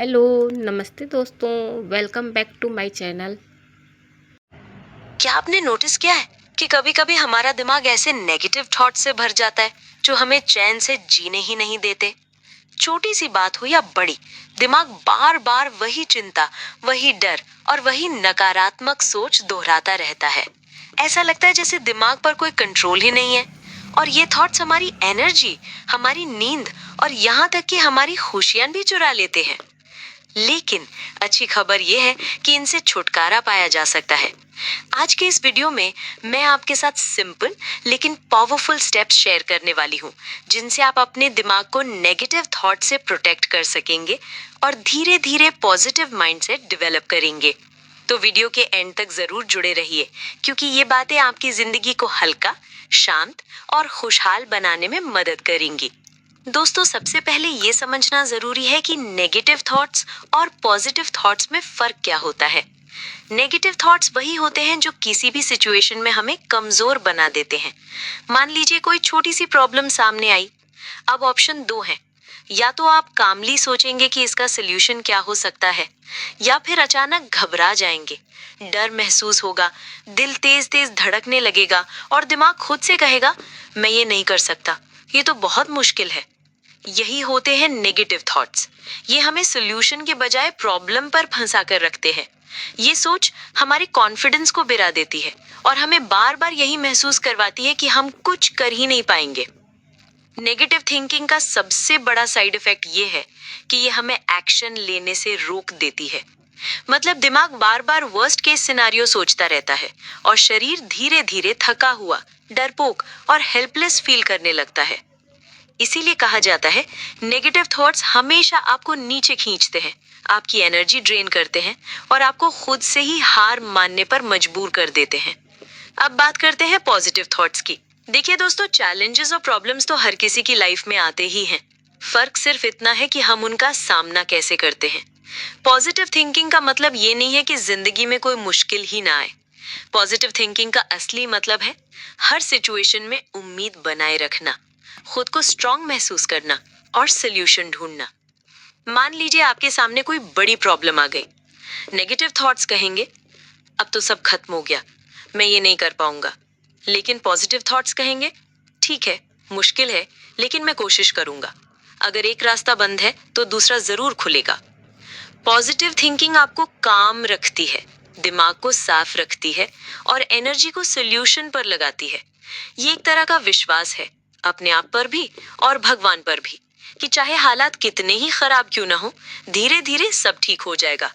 Hello नमस्ते दोस्तों, welcome back to my channel. क्या आपने नोटिस किया है कि कभी कभी हमारा दिमाग ऐसे नेगेटिव थॉट से भर जाता है जो हमें चैन से जीने ही नहीं देते। छोटी सी बात हो या बड़ी, दिमाग बार बार वही चिंता, वही डर और वही नकारात्मक सोच दोहराता रहता है। ऐसा लगता है जैसे दिमाग पर कोई कंट्रोल ही नहीं है। और ये थॉट्स हमारी एनर्जी, हमारी नींद और यहाँ तक कि हमारी खुशियां भी चुरा लेते हैं। लेकिन अच्छी खबर यह है कि इनसे छुटकारा पाया जा सकता है। आज के इस वीडियो में मैं आपके साथ सिंपल लेकिन पावरफुल स्टेप्स शेयर करने वाली हूँ, जिनसे आप अपने दिमाग को नेगेटिव थॉट से प्रोटेक्ट कर सकेंगे और धीरे धीरे पॉजिटिव माइंडसेट डेवलप करेंगे। तो वीडियो के एंड तक जरूर जुड़े रहिए, क्योंकि ये बातें आपकी जिंदगी को हल्का, शांत और खुशहाल बनाने में मदद करेंगी। दोस्तों, सबसे पहले ये समझना जरूरी है कि नेगेटिव थॉट्स और पॉजिटिव थॉट्स में फर्क क्या होता है। नेगेटिव थॉट्स वही होते हैं जो किसी भी सिचुएशन में हमें कमजोर बना देते हैं। मान लीजिए कोई छोटी सी प्रॉब्लम सामने आई। अब ऑप्शन दो हैं। या तो आप कामली सोचेंगे कि इसका सल्यूशन क्या हो सकता है, या फिर अचानक घबरा जाएंगे, डर महसूस होगा, दिल तेज तेज धड़कने लगेगा और दिमाग खुद से कहेगा, मैं ये नहीं कर सकता, ये तो बहुत मुश्किल है। यही होते हैं नेगेटिव थॉट्स। ये हमें सोल्यूशन के बजाय प्रॉब्लम पर फंसा कर रखते हैं। ये सोच हमारे कॉन्फिडेंस को गिरा देती है और हमें बार बार यही महसूस करवाती है कि हम कुछ कर ही नहीं पाएंगे। नेगेटिव थिंकिंग का सबसे बड़ा साइड इफेक्ट ये है कि ये हमें एक्शन लेने से रोक देती है। मतलब दिमाग बार बार वर्स्ट केस सिनेरियो सोचता रहता है और शरीर धीरे धीरे थका हुआ, डरपोक और हेल्पलेस फील करने लगता है। इसीलिए कहा जाता है, नेगेटिव थॉट्स हमेशा आपको नीचे खींचते हैं, आपकी एनर्जी ड्रेन करते हैं और आपको खुद से ही हार मानने पर मजबूर कर देते हैं। अब बात करते हैं पॉजिटिव थॉट्स की। देखिए दोस्तों, चैलेंजेस और प्रॉब्लम्स तो हर किसी की लाइफ में आते ही हैं। फर्क सिर्फ इतना है कि हम उनका सामना कैसे करते हैं। पॉजिटिव थिंकिंग का मतलब ये नहीं है कि जिंदगी में कोई मुश्किल ही ना आए। पॉजिटिव थिंकिंग का असली मतलब है हर सिचुएशन में उम्मीद बनाए रखना, खुद को स्ट्रांग महसूस करना और सोल्यूशन ढूंढना। मान लीजिए आपके सामने कोई बड़ी प्रॉब्लम आ गई। नेगेटिव थॉट्स कहेंगे, अब तो सब खत्म हो गया, मैं ये नहीं कर पाऊंगा। लेकिन पॉजिटिव थॉट्स कहेंगे, ठीक है, मुश्किल है, लेकिन मैं कोशिश करूंगा। अगर एक रास्ता बंद है तो दूसरा जरूर खुलेगा। पॉजिटिव थिंकिंग आपको काम रखती है, दिमाग को साफ रखती है और एनर्जी को सोल्यूशन पर लगाती है। ये एक तरह का विश्वास है, अपने आप पर भी और भगवान पर भी, कि चाहे हालात कितने ही खराब क्यों ना हो, धीरे धीरे सब ठीक हो जाएगा।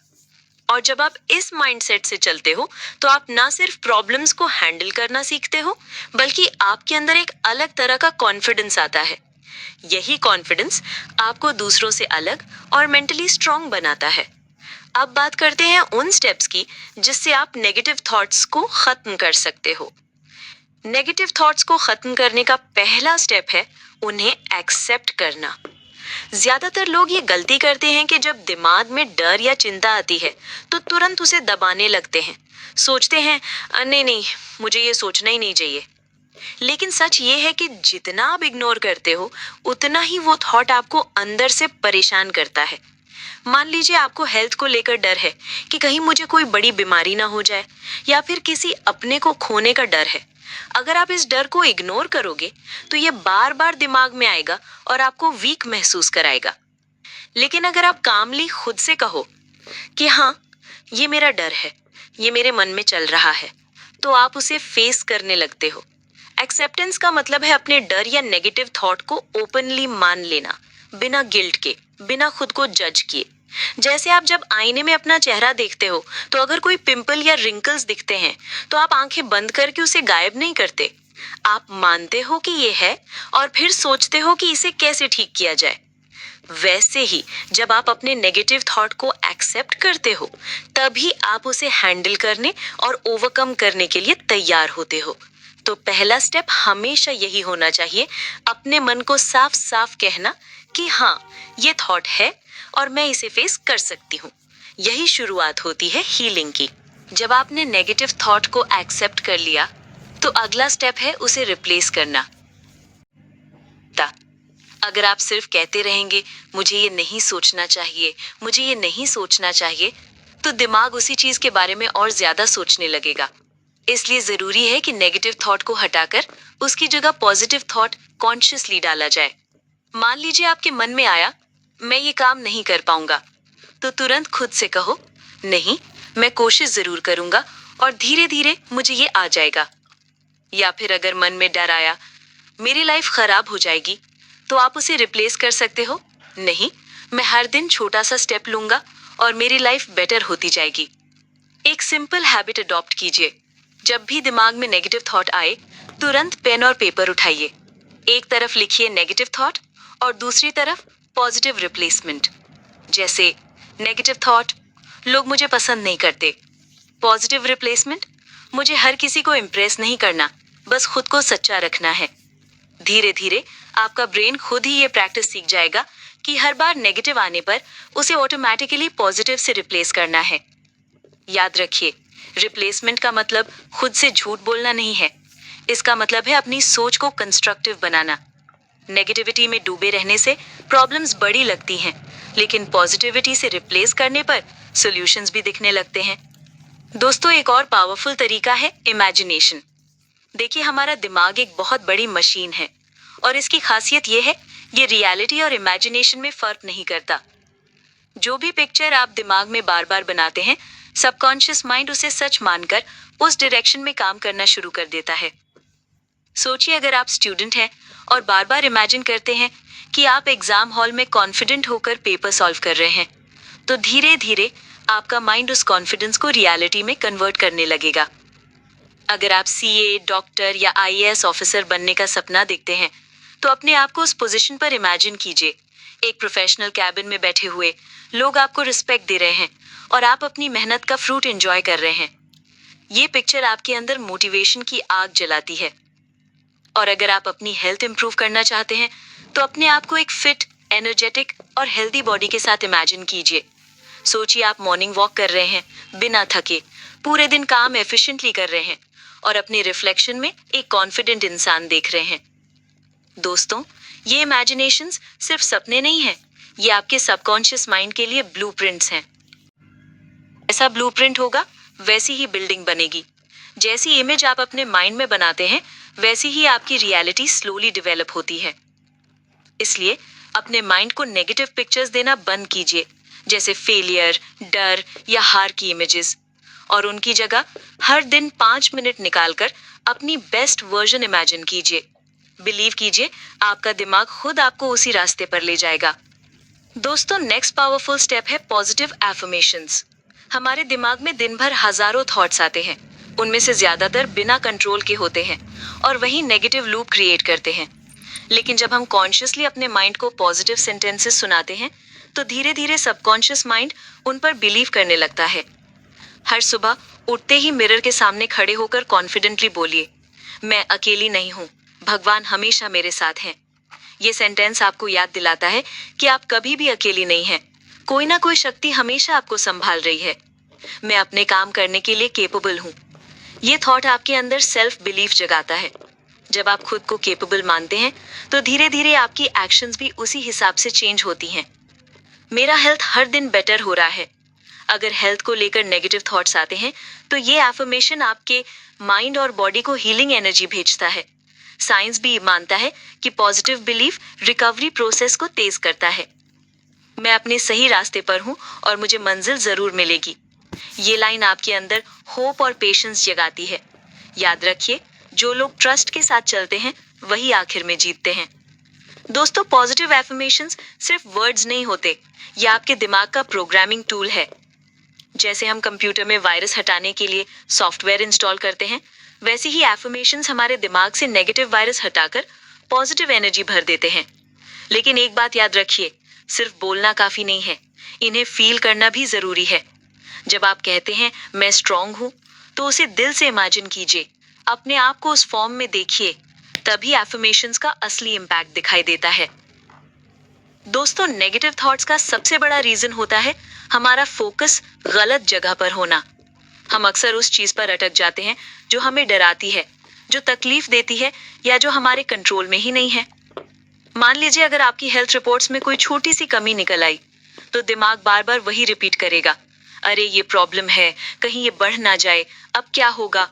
और जब आप इस माइंडसेट से चलते हो, तो आप ना सिर्फ प्रॉब्लम्स को हैंडल करना सीखते हो, बल्कि आपके अंदर एक अलग तरह का कॉन्फिडेंस आता है। यही कॉन्फिडेंस आपको दूसरों से अलग और मेंटली स्ट्रांग बनाता है। अब बात करते हैं उन स्टेप्स की जिससे आप नेगेटिव थॉट्स को खत्म कर सकते हो। नेगेटिव थॉट्स को खत्म करने का पहला स्टेप है उन्हें एक्सेप्ट करना। ज्यादातर लोग ये गलती करते हैं कि जब दिमाग में डर या चिंता आती है तो तुरंत उसे दबाने लगते हैं। सोचते हैं, नहीं नहीं, मुझे ये सोचना ही नहीं चाहिए। लेकिन सच ये है कि जितना आप इग्नोर करते हो, उतना ही वो थॉट आपको अंदर से परेशान करता है। मान लीजिए आपको हेल्थ को लेकर डर है कि कहीं मुझे कोई बड़ी बीमारी ना हो जाए, या फिर किसी अपने को खोने का डर है। अगर आप इस डर को इग्नोर करोगे तो ये बार बार दिमाग में आएगा और आपको वीक महसूस कराएगा। लेकिन अगर आप कामली खुद से कहो कि हाँ, ये मेरा डर है, ये मेरे मन में चल रहा है, तो आप उसे फेस करने लगते हो। एक्सेप्टेंस का मतलब है अपने डर या नेगेटिव थॉट को ओपनली मान लेना, बिना गिल्ट के, बिना खुद को जज किए। जैसे आप जब आईने में अपना चेहरा देखते हो, तो अगर कोई पिंपल या रिंकल्स दिखते हैं, तो आप आंखें बंद करके उसे गायब नहीं करते। आप मानते हो कि ये है और फिर सोचते हो कि इसे कैसे ठीक किया जाए। वैसे ही जब आप अपने नेगेटिव थॉट को एक्सेप्ट करते हो, तभी आप उसे हैंडल करने और ओवरकम करने के लिए तैयार होते हो। तो पहला स्टेप हमेशा यही होना चाहिए, अपने मन को साफ साफ कहना कि हाँ, ये थॉट है और मैं इसे फेस कर सकती हूँ। यही शुरुआत होती है हीलिंग की। जब आपने नेगेटिव थॉट को एक्सेप्ट कर लिया, तो अगला स्टेप है उसे रिप्लेस करना। अगर आप सिर्फ कहते रहेंगे मुझे ये नहीं सोचना चाहिए, मुझे ये नहीं सोचना चाहिए, तो दिमाग उसी चीज के बारे में और ज्यादा सोचने लगेगा। इसलिए जरूरी है कि नेगेटिव थॉट को हटाकर उसकी जगह पॉजिटिव थॉट कॉन्शियसली डाला जाए। मान लीजिए आपके मन में आया मैं ये काम नहीं कर पाऊंगा, तो तुरंत खुद से कहो नहीं, मैं कोशिश जरूर करूंगा और धीरे धीरे मुझे ये आ जाएगा। या फिर अगर मन में डर आया मेरी लाइफ खराब हो जाएगी, तो आप उसे रिप्लेस कर सकते हो नहीं, मैं हर दिन छोटा सा स्टेप लूंगा और मेरी लाइफ बेटर होती जाएगी। एक सिंपल हैबिट अडॉप्ट कीजिए। जब भी दिमाग में नेगेटिव थॉट आए तुरंत पेन और पेपर उठाइए। एक तरफ लिखिए नेगेटिव थॉट और दूसरी तरफ पॉजिटिव रिप्लेसमेंट। जैसे नेगेटिव थॉट, लोग मुझे पसंद नहीं करते। पॉजिटिव रिप्लेसमेंट, मुझे हर किसी को इम्प्रेस नहीं करना, बस खुद को सच्चा रखना है। धीरे धीरे आपका ब्रेन खुद ही ये प्रैक्टिस सीख जाएगा कि हर बार नेगेटिव आने पर उसे ऑटोमेटिकली पॉजिटिव से रिप्लेस करना है। याद रखिए, रिप्लेसमेंट का मतलब खुद से झूठ बोलना नहीं है। इसका मतलब है अपनी सोच को कंस्ट्रक्टिव बनाना। नेगेटिविटी में डूबे रहने से प्रॉब्लम्स बड़ी लगती हैं, लेकिन पॉजिटिविटी से रिप्लेस करने पर सॉल्यूशंस भी दिखने लगते हैं। दोस्तों, एक और पावरफुल तरीका है इमेजिनेशन। देखिए, हमारा दिमाग एक बहुत बड़ी मशीन है और इसकी खासियत ये है, ये रियलिटी और इमेजिनेशन में फर्क नहीं करता। जो भी पिक्चर आप दिमाग में बार बार बनाते हैं, सबकॉन्शियस माइंड उसे सच मानकर उस डायरेक्शन में काम करना शुरू कर देता है। सोचिए, अगर आप स्टूडेंट हैं और बार बार इमेजिन करते हैं कि आप एग्जाम हॉल में कॉन्फिडेंट होकर पेपर सॉल्व कर रहे हैं, तो धीरे धीरे आपका माइंड उस कॉन्फिडेंस को रियलिटी में कन्वर्ट करने लगेगा। अगर आप सीए, डॉक्टर या आईएएस ऑफिसर बनने का सपना देखते हैं, तो अपने आप को उस पोजीशन पर इमेजिन कीजिए। एक प्रोफेशनल कैबिन में बैठे हुए, लोग आपको रिस्पेक्ट दे रहे हैं और आप अपनी मेहनत का फ्रूट एंजॉय कर रहे हैं। ये पिक्चर आपके अंदर मोटिवेशन की आग जलाती है। और अगर आप अपनी हेल्थ इंप्रूव करना चाहते हैं, तो अपने आप को एक फिट, एनर्जेटिक और हेल्दी बॉडी के साथ इमेजिन कीजिए। सोचिए, आप मॉर्निंग वॉक कर रहे हैं बिना थके, पूरे दिन काम एफिशिएंटली कर रहे हैं और अपने रिफ्लेक्शन में एक कॉन्फिडेंट इंसान देख रहे हैं। दोस्तों, ये इमेजिनेशंस सिर्फ सपने नहीं हैं, ये आपके सबकॉन्शियस माइंड के लिए ब्लूप्रिंट्स हैं। ऐसा ब्लूप्रिंट होगा वैसी ही बिल्डिंग बनेगी। जैसी इमेज आप अपने माइंड में बनाते हैं, वैसी ही आपकी रियलिटी स्लोली डेवलप होती है। इसलिए अपने माइंड को नेगेटिव पिक्चर्स देना बंद कीजिए, जैसे फेलियर, डर या हार की इमेजेस, और उनकी जगह हर दिन 5 मिनट निकालकर अपनी बेस्ट वर्जन इमेजिन कीजिए। बिलीव कीजिए, आपका दिमाग खुद आपको उसी रास्ते पर ले जाएगा। दोस्तों, नेक्स्ट पावरफुल स्टेप है पॉजिटिव एफर्मेशंस। हमारे दिमाग में दिन भर हजारों थॉट्स आते हैं, उनमें से ज्यादातर बिना कंट्रोल के होते हैं और वही नेगेटिव लूप क्रिएट करते हैं। लेकिन जब हम कॉन्शियसली अपने माइंड को पॉजिटिव सेंटेंसेस सुनाते हैं, तो धीरे धीरे सबकॉन्शियस माइंड उन पर बिलीव करने लगता है। हर सुबह उठते ही मिरर के सामने खड़े होकर कॉन्फिडेंटली बोलिए, मैं अकेली नहीं हूँ, भगवान हमेशा मेरे साथ हैं। ये सेंटेंस आपको याद दिलाता है कि आप कभी भी अकेली नहीं हैं। कोई ना कोई शक्ति हमेशा आपको संभाल रही है। मैं अपने काम करने के लिए केपेबल हूँ। ये थॉट आपके अंदर सेल्फ बिलीफ जगाता है। जब आप खुद को केपेबल मानते हैं, तो धीरे धीरे आपकी एक्शंस भी उसी हिसाब से चेंज होती हैं। मेरा हेल्थ हर दिन बेटर हो रहा है। अगर हेल्थ को लेकर नेगेटिव थॉट्स आते हैं, तो ये एफर्मेशन आपके माइंड और बॉडी को हीलिंग एनर्जी भेजता है। साइंस भी मानता है कि पॉजिटिव बिलीफ रिकवरी प्रोसेस को तेज करता है। मैं अपने सही रास्ते पर हूँ और मुझे मंजिल जरूर मिलेगी। ये लाइन आपके अंदर होप और पेशेंस जगाती है। याद रखिए, जो लोग ट्रस्ट के साथ चलते हैं वही आखिर में जीतते हैं। दोस्तों, पॉजिटिव एफर्मेशंस सिर्फ वर्ड्स नहीं होते, ये आपके दिमाग का प्रोग्रामिंग टूल है। जैसे हम कंप्यूटर में वायरस हटाने के लिए सॉफ्टवेयर इंस्टॉल करते हैं, वैसे ही एफर्मेशंस हमारे दिमाग से नेगेटिव वायरस हटाकर पॉजिटिव एनर्जी भर देते हैं। लेकिन एक बात याद रखिए, सिर्फ बोलना काफी नहीं है, इन्हें फील करना भी जरूरी है। जब आप कहते हैं मैं स्ट्रांग हूँ, तो उसे दिल से इमेजिन कीजिए, अपने आप को उस फॉर्म में देखिए, तभी एफर्मेशंस का असली इम्पैक्ट दिखाई देता है। दोस्तों, नेगेटिव थॉट्स का सबसे बड़ा रीजन होता है हमारा फोकस गलत जगह पर होना। हम अक्सर उस चीज पर अटक जाते हैं जो हमें डराती है, जो तकलीफ देती है या जो हमारे कंट्रोल में ही नहीं है। मान लीजिए अगर आपकी हेल्थ रिपोर्ट्स में कोई छोटी सी कमी निकल आई, तो दिमाग बार बार वही रिपीट करेगा, अरे ये प्रॉब्लम है, कहीं ये बढ़ ना जाए, अब क्या होगा।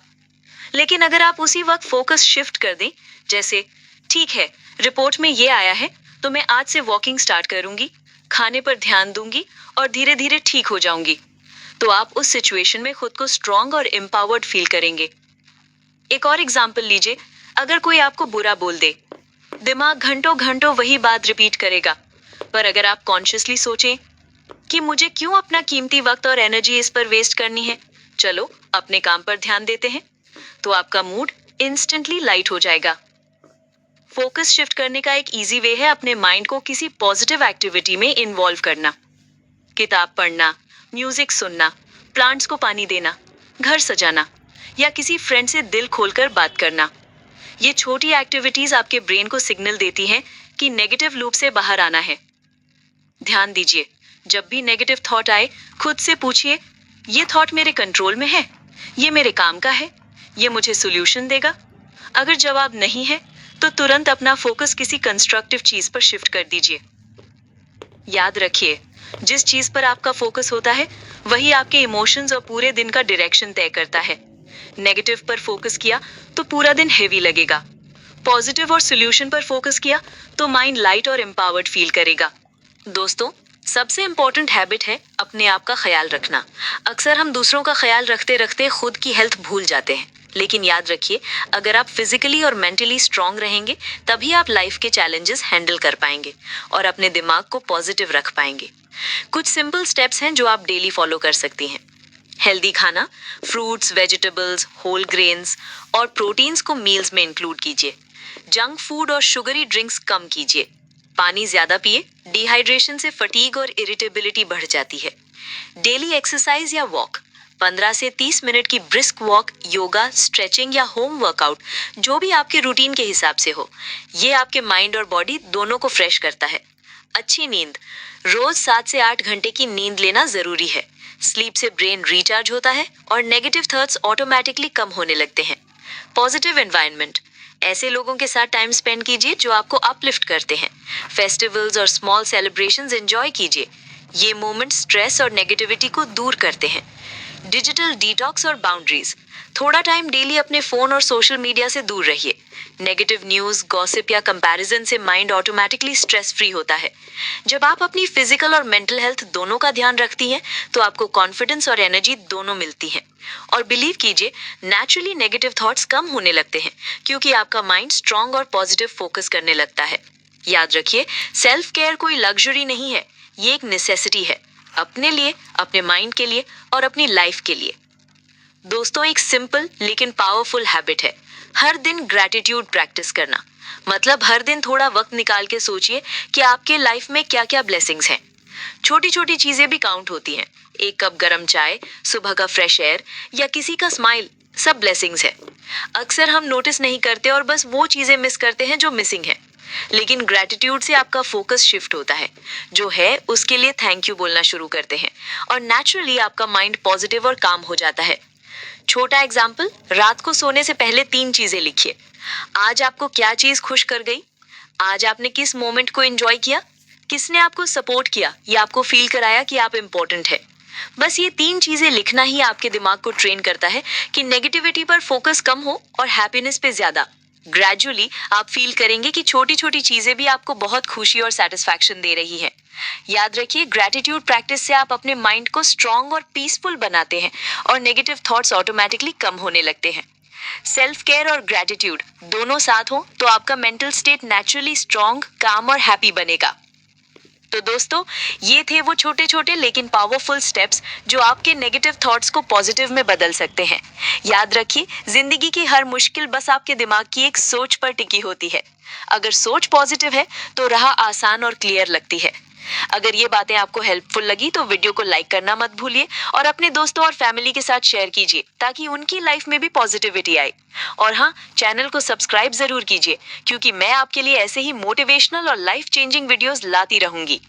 लेकिन अगर आप उसी वक्त फोकस शिफ्ट कर दें, जैसे ठीक है, रिपोर्ट में ये आया है, तो मैं आज से वॉकिंग स्टार्ट करूंगी, खाने पर ध्यान दूंगी और धीरे धीरे ठीक हो जाऊंगी, तो आप उस सिचुएशन में खुद को स्ट्रांग और एम्पावर्ड फील करेंगे। एक और एग्जाम्पल लीजिए, अगर कोई आपको बुरा बोल दे, दिमाग घंटों घंटों वही बात रिपीट करेगा। पर अगर आप कॉन्शियसली सोचें कि मुझे क्यों अपना कीमती वक्त और एनर्जी इस पर वेस्ट करनी है, चलो अपने काम पर ध्यान देते हैं, तो आपका मूड इंस्टेंटली लाइट हो जाएगा। फोकस शिफ्ट करने का एक इजी वे है अपने माइंड को किसी पॉजिटिव एक्टिविटी में इन्वॉल्व करना। किताब पढ़ना, म्यूजिक सुनना, प्लांट्स को पानी देना, घर सजाना या किसी फ्रेंड से दिल खोलकर बात करना। ये छोटी एक्टिविटीज आपके ब्रेन को सिग्नल देती हैं कि नेगेटिव लूप से बाहर आना है। ध्यान दीजिए, जब भी नेगेटिव थॉट आए, खुद से पूछिए, ये थॉट मेरे कंट्रोल में है, ये मेरे काम का है, ये मुझे सोल्यूशन देगा। अगर जवाब नहीं है, तो तुरंत अपना फोकस किसी कंस्ट्रक्टिव चीज पर शिफ्ट कर दीजिए। याद रखिए, जिस चीज पर आपका फोकस होता है, वही आपके इमोशंस और पूरे दिन का डायरेक्शन तय करता है। नेगेटिव पर फोकस किया तो पूरा दिन हेवी लगेगा। पॉजिटिव और सोल्यूशन पर फोकस किया तो माइंड लाइट और एम्पावर्ड फील करेगा। दोस्तों, सबसे इंपॉर्टेंट हैबिट है अपने आप का ख्याल रखना। अक्सर हम दूसरों का ख्याल रखते रखते खुद की हेल्थ भूल जाते हैं, लेकिन याद रखिए, अगर आप फिजिकली और मेंटली स्ट्रांग रहेंगे, तभी आप लाइफ के चैलेंजेस हैंडल कर पाएंगे और अपने दिमाग को पॉजिटिव रख पाएंगे। कुछ सिंपल स्टेप्स हैं जो आप डेली फॉलो कर सकती हैं। हेल्दी खाना, फ्रूट्स, वेजिटेबल्स, होल ग्रेन्स और प्रोटीन्स को मील्स में इंक्लूड कीजिए। जंक फूड और शुगरी ड्रिंक्स कम कीजिए। पानी ज्यादा पिए, डिहाइड्रेशन से फटीग और इरिटेबिलिटी बढ़ जाती है। डेली एक्सरसाइज या वॉक, 15 से 30 मिनट की ब्रिस्क वॉक, योगा, स्ट्रेचिंग या होम वर्कआउट, जो भी आपके रूटीन के हिसाब से हो, ये आपके माइंड और बॉडी दोनों को फ्रेश करता है। अच्छी नींद, रोज 7 से 8 घंटे की नींद लेना जरूरी है। स्लीप से ब्रेन रिचार्ज होता है और नेगेटिव थॉट्स ऑटोमेटिकली कम होने लगते हैं। पॉजिटिव एनवायरनमेंट, ऐसे लोगों के साथ टाइम स्पेंड कीजिए जो आपको अपलिफ्ट करते हैं। फेस्टिवल्स और स्मॉल सेलिब्रेशंस एंजॉय कीजिए, ये मोमेंट स्ट्रेस और नेगेटिविटी को दूर करते हैं। डिजिटल डिटॉक्स और बाउंड्रीज, थोड़ा टाइम डेली अपने फोन और सोशल मीडिया से दूर रहिए। नेगेटिव न्यूज, गॉसिप या कंपैरिजन से माइंड ऑटोमेटिकली स्ट्रेस फ्री होता है। जब आप अपनी फिजिकल और मेंटल हेल्थ दोनों का ध्यान रखती हैं, तो आपको कॉन्फिडेंस और एनर्जी दोनों मिलती हैं। और बिलीव कीजिए, नेचुरली नेगेटिव थॉट्स कम होने लगते हैं, क्योंकि आपका माइंड स्ट्रांग और पॉजिटिव फोकस करने लगता है। याद रखिए, सेल्फ केयर कोई लग्जरी नहीं है, ये एक नेसेसिटी है, अपने लिए, अपने माइंड के लिए और अपनी लाइफ के लिए। दोस्तों, एक सिंपल लेकिन पावरफुल हैबिट है हर दिन ग्रैटिट्यूड प्रैक्टिस करना। मतलब हर दिन थोड़ा वक्त निकाल के सोचिए कि आपके लाइफ में क्या क्या ब्लेसिंग्स हैं। छोटी छोटी चीजें भी काउंट होती हैं। एक कप गरम चाय, सुबह का फ्रेश एयर या किसी का स्माइल, सब ब्लेसिंग्स है। अक्सर हम नोटिस नहीं करते और बस वो चीजें मिस करते हैं जो मिसिंग है। लेकिन ग्रैटिट्यूड से आपका फोकस शिफ्ट होता है, जो है उसके लिए थैंक यू बोलना शुरू करते हैं और नेचुरली आपका माइंड पॉजिटिव और काम हो जाता है। छोटा एग्जाम्पल, रात को सोने से पहले 3 चीजें लिखिए। आज आपको क्या चीज खुश कर गई, आज आपने किस मोमेंट को एंजॉय किया, किसने आपको सपोर्ट किया या आपको फील कराया कि आप इम्पोर्टेंट है। बस ये 3 चीजें लिखना ही आपके दिमाग को ट्रेन करता है कि नेगेटिविटी पर फोकस कम हो और हैप्पीनेस पे ज्यादा। ग्रेजुअली आप फील करेंगे कि छोटी छोटी चीजें भी आपको बहुत खुशी और सेटिस्फैक्शन दे रही हैं। याद रखिए, ग्रैटिट्यूड प्रैक्टिस से आप अपने माइंड को स्ट्रांग और पीसफुल बनाते हैं और नेगेटिव थॉट्स ऑटोमेटिकली कम होने लगते हैं। सेल्फ केयर और ग्रैटिट्यूड दोनों साथ हो तो आपका मेंटल स्टेट नेचुरली स्ट्रांग, काम और हैप्पी बनेगा। तो दोस्तों, ये थे वो छोटे छोटे लेकिन पावरफुल स्टेप्स जो आपके नेगेटिव थॉट्स को पॉजिटिव में बदल सकते हैं। याद रखिए, जिंदगी की हर मुश्किल बस आपके दिमाग की एक सोच पर टिकी होती है। अगर सोच पॉजिटिव है तो राह आसान और क्लियर लगती है। अगर ये बातें आपको हेल्पफुल लगी तो वीडियो को लाइक करना मत भूलिए और अपने दोस्तों और फैमिली के साथ शेयर कीजिए, ताकि उनकी लाइफ में भी पॉजिटिविटी आए। और हाँ, चैनल को सब्सक्राइब जरूर कीजिए, क्योंकि मैं आपके लिए ऐसे ही मोटिवेशनल और लाइफ चेंजिंग वीडियोस लाती रहूंगी।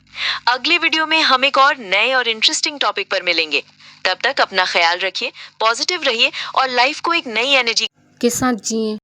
अगले वीडियो में हम एक और नए और इंटरेस्टिंग टॉपिक पर मिलेंगे। तब तक अपना ख्याल रखिए, पॉजिटिव रहिए और लाइफ को एक नई एनर्जी के साथ जिए।